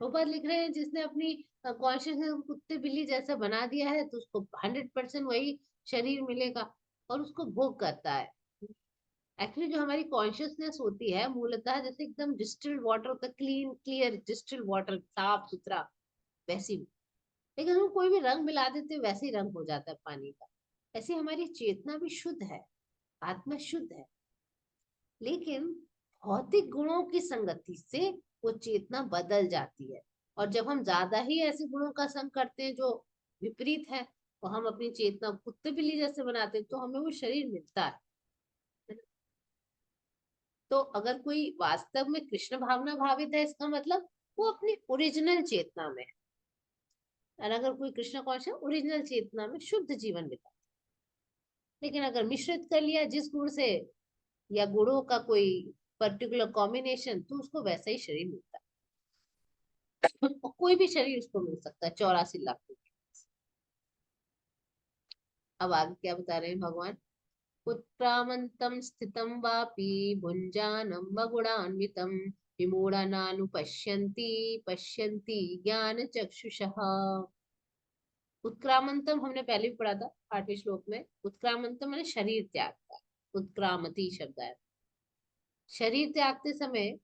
ऊपर लिख रहे हैं जिसने अपनी कॉन्शियसनेस कुत्ते बिल्ली जैसा बना दिया है तो उसको 100% वही शरीर मिलेगा और उसको भोग करता है। एक्चुअली जो हमारी कॉन्शियसनेस होती है मूलतः जैसे एकदम डिस्टिल्ड वाटर होता है, क्लीन क्लियर डिस्टिल्ड वाटर, साफ सुथरा, वैसी। लेकिन हम कोई भी रंग मिला देते हैं वैसे ही रंग हो जाता है पानी का। ऐसी हमारी चेतना भी शुद्ध है, आत्मा शुद्ध है। लेकिन भौतिक गुणों की संगति से वो चेतना बदल जाती है। और जब हम ज्यादा ही ऐसे गुणों का संग करते हैं जो विपरीत है, तो हम अपनी चेतना कुत्ते बिल्ली जैसे बनाते हैं, तो हमें वो शरीर मिलता है। तो अगर कोई वास्तव में कृष्ण भावना भावित है, इसका मतलब वो अपनी ओरिजिनल चेतना में है। और अगर कोई कृष्ण कौशल ओरिजिनल चेतना में शुद्ध जीवन बिता, लेकिन अगर मिश्रित कर लिया जिस गुण से या गुणों का कोई पर्टिकुलर कॉम्बिनेशन, तो उसको वैसा ही शरीर मिलता है। और कोई भी शरीर उसको मिल सकता है 84 लाख में। अब आगे क्या बता रहे हैं भगवान। उत्क्रामन्तं स्थितं वापि भुञ्जानं मगुणान्वितं विमूढानानुपश्यन्ति पश्यन्ति ज्ञानचक्षुषः। उत्क्रामंतम हमने पहले भी पढ़ा था 8वें श्लोक में। उत्क्रामंतम मैंने शरीर त्याग का, उत्क्रामती शब्द है। शरीर त्यागते समय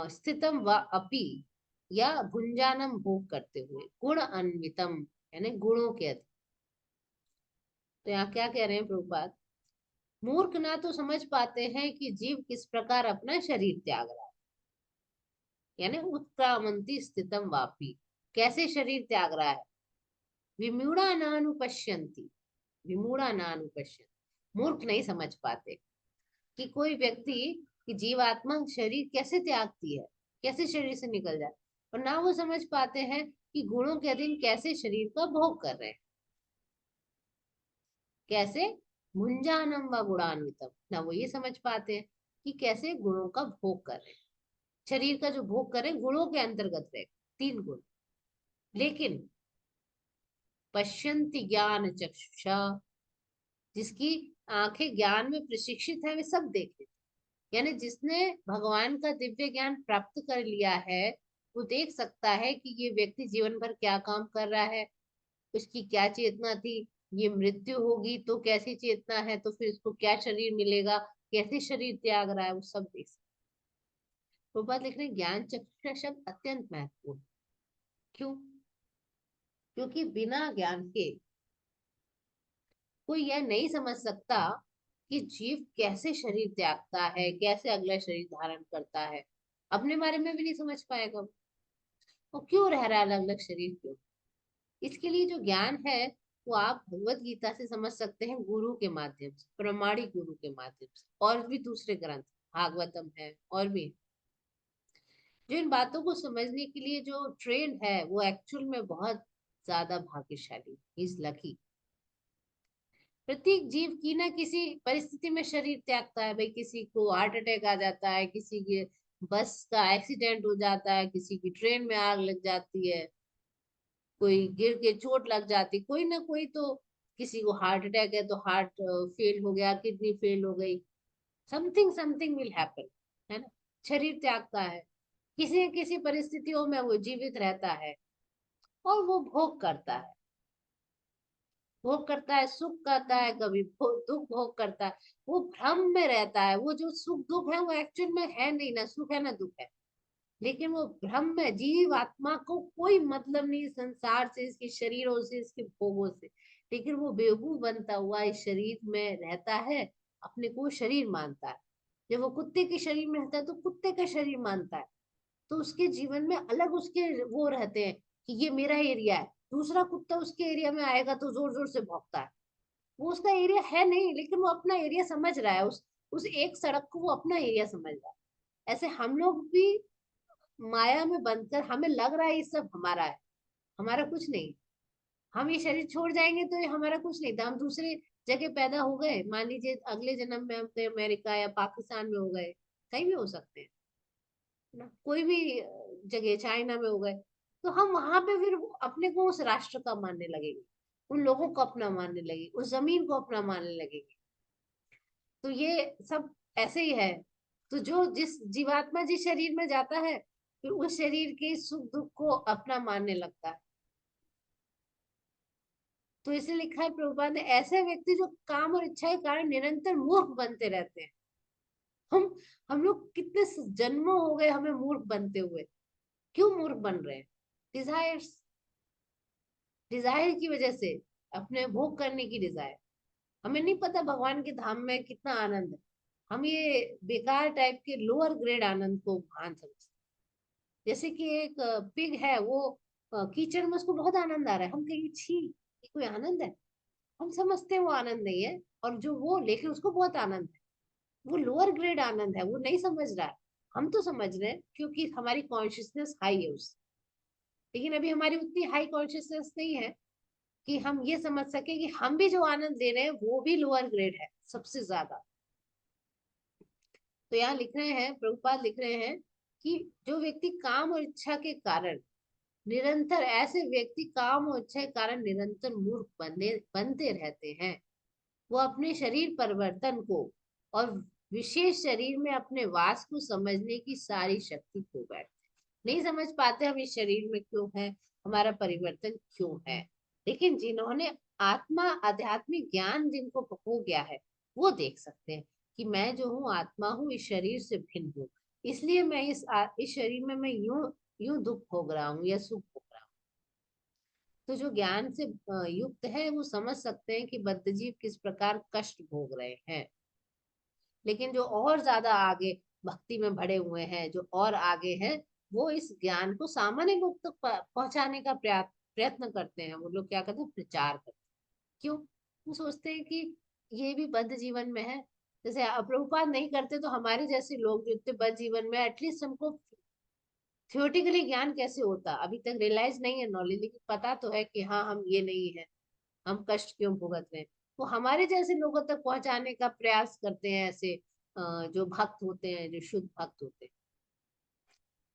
स्थितम व अपि या भुंजानम भोग करते हुए गुण अन्वितम, यानी गुणों के अधिक। तो यहाँ क्या कह रहे हैं प्रभुपाद, मूर्ख ना तो समझ पाते हैं कि जीव किस प्रकार अपना शरीर त्याग रहा है, यानी उत्क्रामंती स्थितम वापी, कैसे शरीर त्याग रहा है। विमूढ़ा नानुपश्यंती, विमूढ़ा नानुपश्यंती, मूर्ख नहीं समझ पाते कि कोई व्यक्ति की जीवात्मा शरीर कैसे त्यागती है, कैसे शरीर से निकल जाए। और ना वो समझ पाते हैं कि गुणों के अधीन कैसे शरीर का भोग कर रहे हैं, कैसे भुंजानम व गुणान्वितम, ना वो ये समझ पाते हैं कि कैसे गुणों का भोग कर रहे हैं। शरीर का जो भोग कर रहे हैं गुणों के अंतर्गत रहे, 3 गुण। लेकिन पश्यंति ज्ञान चक्षुषा, जिसकी आंखें ज्ञान में प्रशिक्षित है, वे सब देख लेते, यानी जिसने भगवान का दिव्य ज्ञान प्राप्त कर लिया है, वो देख सकता है कि ये व्यक्ति जीवन भर क्या काम कर रहा है, उसकी क्या चेतना थी, ये मृत्यु होगी तो कैसी चेतना है, तो फिर इसको क्या शरीर मिलेगा, कैसे शरीर त्याग रहा है, वो सब देख सकता है। वो बात लिख रहे हैं, ज्ञान चक्षुषा शब्द अत्यंत महत्वपूर्ण। क्यों? क्योंकि बिना ज्ञान के कोई यह नहीं समझ सकता कि जीव कैसे शरीर त्यागता है, कैसे अगला शरीर धारण करता है। अपने बारे में भी नहीं समझ पाएगा वो क्यों रह रहा है अलग अलग शरीर क्यों। इसके लिए जो ज्ञान है वो आप भगवत गीता से समझ सकते हैं, गुरु के माध्यम से, प्रमाणिक गुरु के माध्यम से, और भी दूसरे ग्रंथ, भागवतम है और भी। जो इन बातों को समझने के लिए जो ट्रेन है वो एक्चुअल में बहुत ज्यादा भाग्यशाली, इज लकी। प्रत्येक जीव की ना किसी परिस्थिति में शरीर त्यागता है भाई। किसी को हार्ट अटैक आ जाता है, किसी के बस का एक्सीडेंट हो जाता है, किसी की ट्रेन में आग लग जाती है, कोई गिर के चोट लग जाती, कोई ना कोई तो, किसी को हार्ट अटैक है तो हार्ट फेल हो गया, किडनी फेल हो गई, समथिंग समथिंग विल हैपन, है ना। शरीर त्यागता है, किसी न किसी परिस्थितियों में वो जीवित रहता है और वो भोग करता है। भोग करता है, सुख करता है, कभी दुख भोग करता है। वो भ्रम में रहता है, वो जो सुख दुख है वो एक्चुअल में है नहीं, ना सुख है ना दुख है। लेकिन वो भ्रम में, जीव आत्मा को कोई मतलब नहीं संसार से, इसके शरीरों से, इसके भोगों से। लेकिन वो बेवकूफ बनता हुआ इस शरीर में रहता है, अपने को शरीर मानता है। जब वो कुत्ते के शरीर में रहता है तो कुत्ते का शरीर मानता है। तो उसके जीवन में अलग उसके वो रहते हैं कि ये मेरा एरिया है। दूसरा कुत्ता उसके एरिया में आएगा तो जोर जोर से भौंकता है। वो उसका एरिया है नहीं, लेकिन वो अपना एरिया समझ रहा है, उस एक सड़क को वो अपना एरिया समझ रहा है। ऐसे हम लोग भी माया में बंधकर हमें लग रहा है ये सब हमारा है, हमारा कुछ नहीं। हम ये शरीर छोड़ जाएंगे तो ये हमारा कुछ नहीं था, हम दूसरे जगह पैदा हो गए, मान लीजिए अगले जन्म में हम कहीं अमेरिका या पाकिस्तान में हो गए, कहीं भी हो सकते हैं ना, कोई भी जगह, चाइना में हो गए, तो हम वहां पे फिर अपने को उस राष्ट्र का मानने लगेंगे, उन लोगों को अपना मानने लगेंगे, उस जमीन को अपना मानने लगेंगे। तो ये सब ऐसे ही है। तो जो जिस जीवात्मा जिस शरीर में जाता है, फिर उस शरीर के सुख दुख को अपना मानने लगता है। तो इसे लिखा है प्रभुपाद ने, ऐसे व्यक्ति जो काम और इच्छा के कारण निरंतर मूर्ख बनते रहते हैं। हम हम लोग कितने जन्मों हो गए हमें मूर्ख बनते हुए। क्यों मूर्ख बन रहे हैं? डिजायर्स, डिजायर की वजह से, अपने भोग करने की डिजायर। हमें नहीं पता भगवान के धाम में कितना आनंद है, हम ये बेकार टाइप के लोअर ग्रेड आनंद को महान समझते हैं। जैसे कि एक पिग है, वो कीचड़ में उसको बहुत आनंद आ रहा है, हम कहेंगे छी ये कोई आनंद है? हम समझते हैं वो आनंद नहीं है, और जो वो लेकिन उसको बहुत आनंद है, वो लोअर ग्रेड आनंद है, वो नहीं समझ रहा है। हम तो समझ रहे हैं क्योंकि हमारी कॉन्शियसनेस हाई है उस, लेकिन अभी हमारी उतनी हाई कॉन्शियसनेस नहीं है कि हम ये समझ सके कि हम भी जो आनंद ले रहे हैं वो भी लोअर ग्रेड है सबसे ज्यादा। तो यहाँ लिख रहे हैं, प्रभुपाद लिख रहे हैं कि जो व्यक्ति काम और इच्छा के कारण निरंतर, ऐसे व्यक्ति काम और इच्छा के कारण निरंतर मूर्ख बनते रहते हैं। वो अपने शरीर परिवर्तन को और विशेष शरीर में अपने वास को समझने की सारी शक्ति खो बैठते, नहीं समझ पाते हम इस शरीर में क्यों है, हमारा परिवर्तन क्यों है। लेकिन जिन्होंने आत्मा आध्यात्मिक ज्ञान जिनको हो गया है, वो देख सकते हैं कि मैं जो हूँ आत्मा हूँ, इस शरीर से भिन्न हूँ, इसलिए मैं इस शरीर में मैं यूं यूं दुख भोग रहा हूँ या सुख भोग रहा हूँ। तो जो ज्ञान से युक्त है वो समझ सकते हैं कि बद्धजीव किस प्रकार कष्ट भोग रहे हैं। लेकिन जो और ज्यादा आगे भक्ति में बढ़े हुए हैं, जो और आगे हैं, वो इस ज्ञान को सामान्य लोग तक पहुंचाने का प्रयत्न करते हैं। वो लोग क्या करते हैं? प्रचार करते हैं। क्यों? वो सोचते हैं कि ये भी बद्ध जीवन में है। जैसे प्रभुपाद नहीं करते तो हमारे जैसे लोग जो इतने बद्ध जीवन में, एटलीस्ट हमको थियोटिकली ज्ञान कैसे होता, अभी तक रियलाइज नहीं है नॉलेज, लेकिन पता तो है कि हाँ हम ये नहीं है, हम कष्ट क्यों भुगत रहे हैं। वो हमारे जैसे लोगों तक पहुंचाने का प्रयास करते हैं ऐसे जो भक्त होते हैं, जो शुद्ध भक्त होते हैं।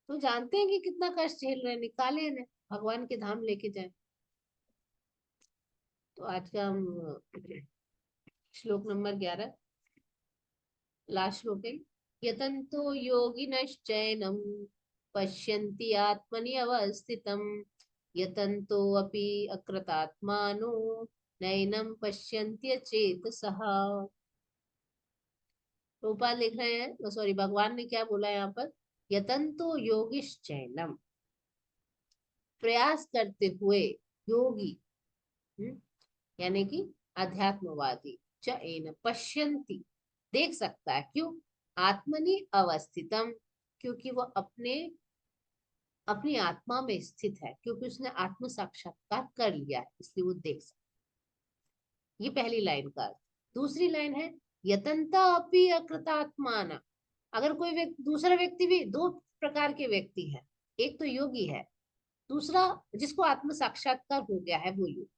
तो जानते हैं कि कितना कष्ट झेल रहे हैं, निकाले इन्हें, भगवान के धाम लेके जाए। तो आज का हम श्लोक नंबर 11, लास्ट श्लोक है। यतन्तो योगिनश्चैनं पश्यन्ति आत्मनि अवस्थितं, यतन्तो अपि अकृतात्मानो नैनं पश्यन्त्यचेतसः। रूपा लिख रहे हैं, सॉरी भगवान ने क्या बोला यहाँ पर, यतन्तो योगिश्चैनम, प्रयास करते हुए योगी, यानी कि अध्यात्मवादी, च एन पश्यन्ति, देख सकता है, क्यों? आत्मनि अवस्थितम, क्योंकि वो अपने अपनी आत्मा में स्थित है, क्योंकि उसने आत्म साक्षात्कार कर लिया है, इसलिए वो देख सकता है। ये पहली लाइन का अर्थ। दूसरी लाइन है, यतंता अपि अकृतात्मान। अगर कोई व्यक्ति, दूसरा व्यक्ति भी, दो प्रकार के व्यक्ति हैं, एक तो योगी है, दूसरा जिसको आत्म साक्षात्कार हो गया है वो योगी,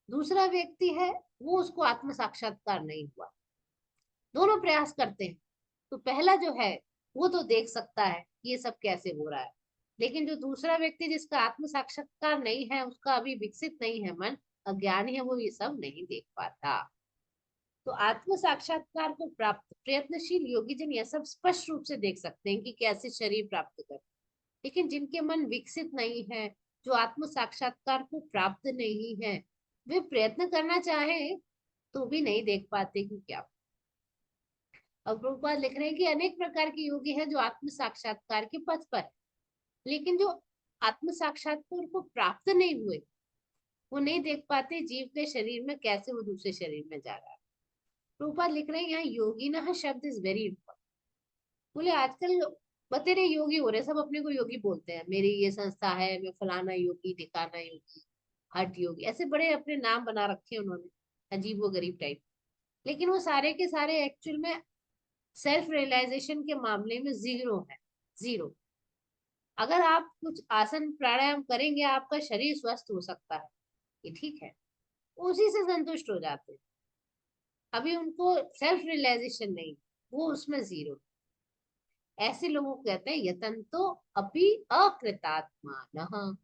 दूसरा व्यक्ति है वो उसको आत्म साक्षात्कार नहीं हुआ, दोनों प्रयास करते हैं। तो पहला जो है वो तो देख सकता है ये सब कैसे हो रहा है, लेकिन जो दूसरा व्यक्ति जिसका आत्म साक्षात्कार नहीं है, उसका अभी विकसित नहीं है मन, अज्ञानी है, वो ये सब नहीं देख पाता। तो आत्म साक्षात्कार को प्राप्त प्रयत्नशील योगी जन यह सब स्पष्ट रूप से देख सकते हैं कि कैसे शरीर प्राप्त कर। लेकिन जिनके मन विकसित नहीं है, जो आत्म साक्षात्कार को प्राप्त नहीं है, वे प्रयत्न करना चाहे तो भी नहीं देख पाते कि क्या। अब प्रभुपाद लिख रहे हैं कि अनेक प्रकार के योगी हैं जो आत्म साक्षात्कार के पथ पर, लेकिन जो आत्म साक्षात्कार को प्राप्त नहीं हुए, वो नहीं देख पाते जीव के शरीर में कैसे वो दूसरे शरीर में जा रहा है। प्रभुपाद लिख रहे हैं यहाँ योगी ना शब्द इज वेरी इंपॉर्टेंट। बोले आजकल बतेरे योगी हो रहे, सब अपने को योगी बोलते हैं, मेरी ये संस्था है, मैं फलाना योगी, ढिकाना योगी, हट योगी, ऐसे बड़े अपने नाम बना रखे हैं उन्होंने, अजीब वो गरीब टाइप। लेकिन वो सारे के सारे एक्चुअल में सेल्फ रियलाइजेशन के मामले में जीरो है, जीरो। अगर आप कुछ आसन प्राणायाम करेंगे आपका शरीर स्वस्थ हो सकता है, ये ठीक है, उसी से संतुष्ट हो जाते हैं। अभी उनको सेल्फ रियलाइजेशन नहीं, वो उसमें जीरो। ऐसे लोगों को कहते हैं यतंतो अपि अकृतात्मान,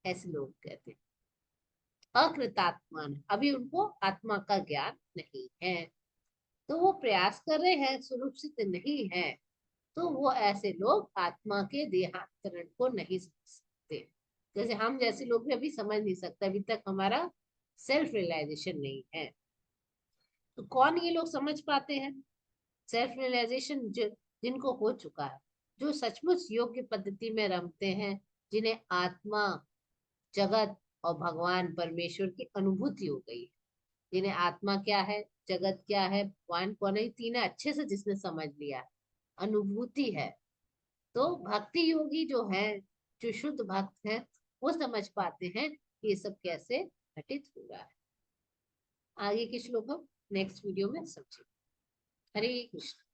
ऐसे लोग कहते हैं अकृतात्मान, अभी उनको आत्मा का ज्ञान नहीं है। तो वो प्रयास कर रहे हैं, सुरक्षित नहीं है, तो वो ऐसे लोग आत्मा के देहांतरण को नहीं समझ सकते। जैसे हम जैसे लोग भी अभी समझ नहीं सकते, अभी तक हमारा सेल्फ रियलाइजेशन नहीं है। तो कौन ये लोग समझ पाते हैं सेल्फ रियलाइजेशन? जिनको हो चुका है, जो सचमुच योग्य पद्धति में रमते हैं, जिन्हें आत्मा, जगत और भगवान परमेश्वर की अनुभूति हो गई है। जिन्हें आत्मा क्या है, जगत क्या है, भगवान कौन है, तीनों अच्छे से जिसने समझ लिया, अनुभूति है। तो भक्ति योगी जो है, जो शुद्ध भक्त है, वो समझ पाते हैं कि ये सब कैसे घटित हो रहा है। आगे के श्लोक हम नेक्स्ट वीडियो में समझेंगे। हरे कृष्ण।